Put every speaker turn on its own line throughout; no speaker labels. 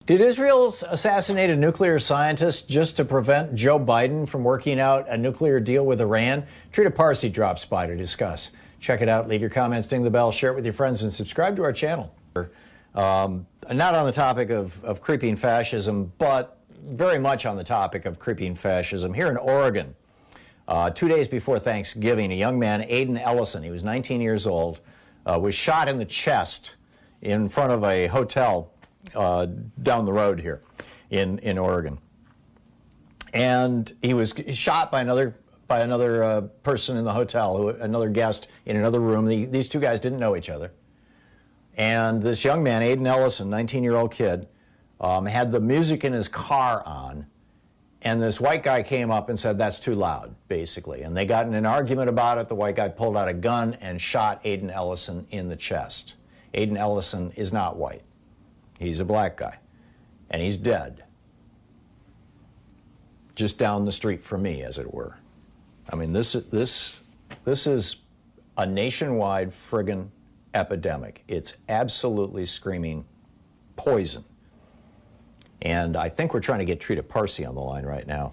Did Israel assassinate a nuclear scientist just to prevent Joe Biden from working out a nuclear deal with Iran? Trita Parsi drops by to discuss. Check it out. Leave your comments, ding the bell, share it with your friends, and subscribe to our channel. Not on the topic of creeping fascism, but very much on the topic of creeping fascism. Here in Oregon, 2 days before Thanksgiving, a young man, Aiden Ellison, he was 19 years old, was shot in the chest in front of a hotel down the road here in Oregon. And he was shot by another person in the hotel, another guest in another room. These two guys didn't know each other. And this young man, Aiden Ellison, 19-year-old kid, had the music in his car on, and this white guy came up and said, "That's too loud," basically. And they got in an argument about it. The white guy pulled out a gun and shot Aiden Ellison in the chest. Aiden Ellison is not white. He's a black guy, and he's dead. Just down the street from me, as it were. I mean, this is a nationwide friggin' epidemic. It's absolutely screaming poison. And I think we're trying to get Trita Parsi on the line right now.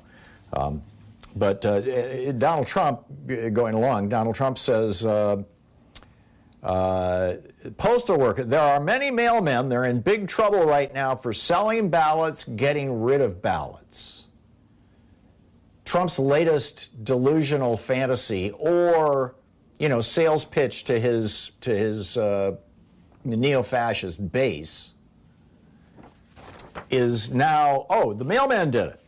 But Donald Trump, going along, Donald Trump says, postal worker, there are many mailmen, they're in big trouble right now for selling ballots, getting rid of ballots. Trump's latest delusional fantasy, or, sales pitch to his neo-fascist base, is now, the mailman did it.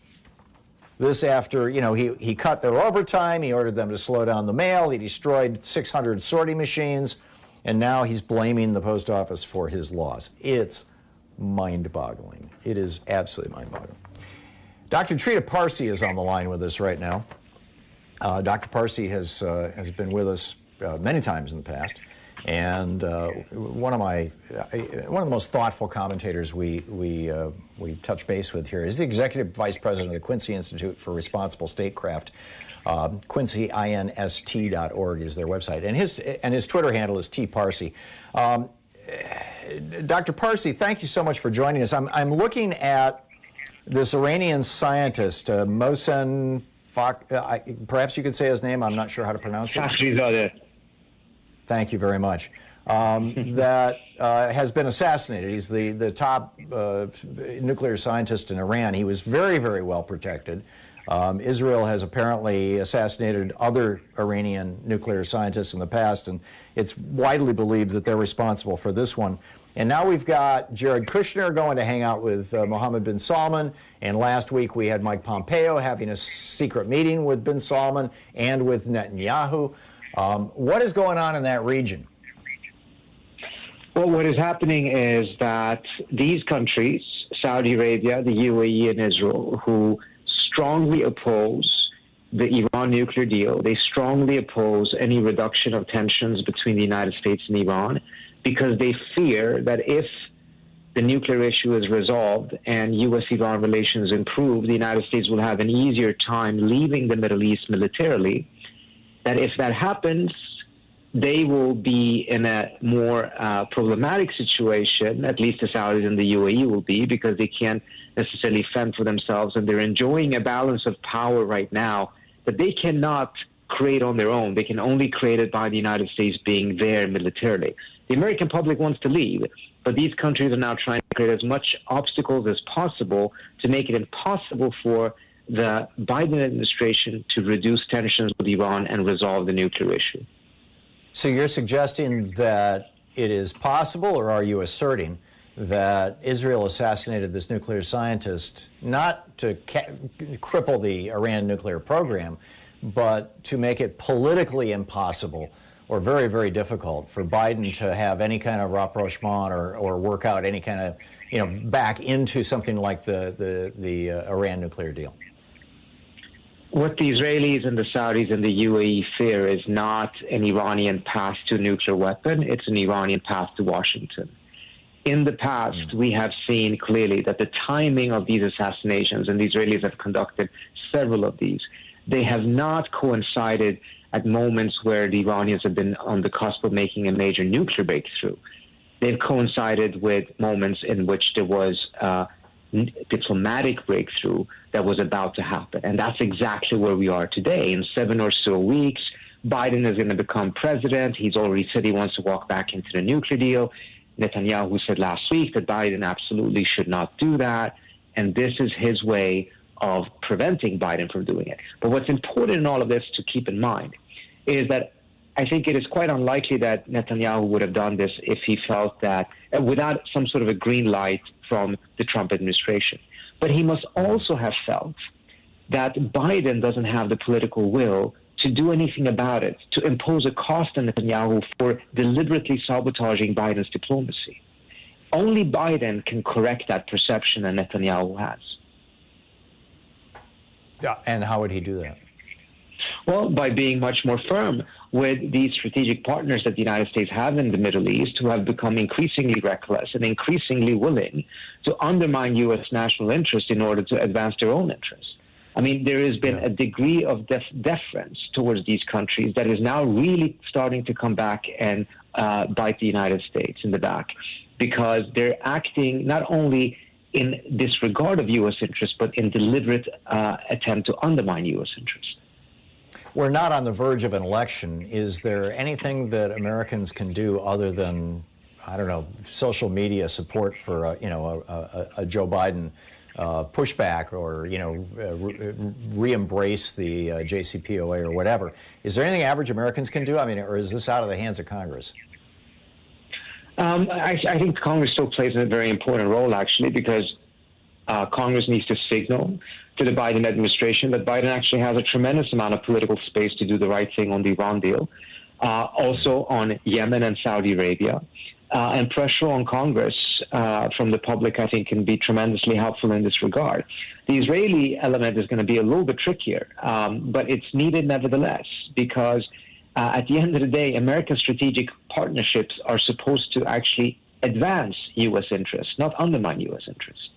This after, he cut their overtime, he ordered them to slow down the mail, he destroyed 600 sorting machines, and now he's blaming the post office for his loss. It's mind-boggling. It is absolutely mind-boggling. Dr. Trita Parsi is on the line with us right now. Dr. Parsi has been with us many times in the past, and one of the most thoughtful commentators we touch base with here is the executive vice president of the Quincy Institute for Responsible Statecraft. QuincyINST.org is their website, and his Twitter handle is tparsi. Dr. Parsi, thank you so much for joining us. I'm looking at this Iranian scientist, Mohsen, perhaps you could say his name. I'm not sure how to pronounce it. Thank you very much. That has been assassinated. He's the top nuclear scientist in Iran. He was very, very well protected. Israel has apparently assassinated other Iranian nuclear scientists in the past, and it's widely believed that they're responsible for this one. And now we've got Jared Kushner going to hang out with Mohammed bin Salman, and last week we had Mike Pompeo having a secret meeting with bin Salman and with Netanyahu. What is going on in that region?
Well, what is happening is that these countries, Saudi Arabia, the UAE, and Israel, who strongly oppose the Iran nuclear deal, they strongly oppose any reduction of tensions between the United States and Iran, because they fear that if the nuclear issue is resolved and U.S.-Iran relations improve, the United States will have an easier time leaving the Middle East militarily. That if that happens, they will be in a more problematic situation, at least the Saudis and the UAE will be, because they can't necessarily fend for themselves, and they're enjoying a balance of power right now that they cannot create on their own. They can only create it by the United States being there militarily. The American public wants to leave, but these countries are now trying to create as much obstacles as possible to make it impossible for the Biden administration to reduce tensions with Iran and resolve the nuclear issue.
So you're suggesting that it is possible, or are you asserting that Israel assassinated this nuclear scientist not to cripple the Iran nuclear program, but to make it politically impossible or very, very difficult for Biden to have any kind of rapprochement or work out any kind of, back into something like the Iran nuclear deal?
What the Israelis and the Saudis and the UAE fear is not an Iranian path to a nuclear weapon, it's an Iranian path to Washington. In the past, we have seen clearly that the timing of these assassinations, and the Israelis have conducted several of these, they have not coincided at moments where the Iranians have been on the cusp of making a major nuclear breakthrough. They've coincided with moments in which there was diplomatic breakthrough that was about to happen. And that's exactly where we are today. In 7 or so weeks, Biden is going to become president. He's already said he wants to walk back into the nuclear deal. Netanyahu said last week that Biden absolutely should not do that. And this is his way of preventing Biden from doing it. But what's important in all of this to keep in mind is that I think it is quite unlikely that Netanyahu would have done this if he felt that, without some sort of a green light from the Trump administration. But he must also have felt that Biden doesn't have the political will to do anything about it, to impose a cost on Netanyahu for deliberately sabotaging Biden's diplomacy. Only Biden can correct that perception that Netanyahu has.
And how would he do that?
Well, by being much more firm with these strategic partners that the United States have in the Middle East, who have become increasingly reckless and increasingly willing to undermine U.S. national interest in order to advance their own interests. I mean, there has been a degree of deference towards these countries that is now really starting to come back and bite the United States in the back, because they're acting not only in disregard of U.S. interests, but in deliberate attempt to undermine U.S. interests.
We're not on the verge of an election. Is there anything that Americans can do other than, I don't know, social media support for a Joe Biden pushback, or re-embrace the JCPOA or whatever? Is there anything average Americans can do? I mean, or is this out of the hands of Congress?
I think Congress still plays a very important role, actually, because Congress needs to signal to the Biden administration that Biden actually has a tremendous amount of political space to do the right thing on the Iran deal, also on Yemen and Saudi Arabia. And pressure on Congress from the public, I think, can be tremendously helpful in this regard. The Israeli element is going to be a little bit trickier, but it's needed nevertheless, because at the end of the day, America's strategic partnerships are supposed to actually advance U.S. interests, not undermine U.S. interests.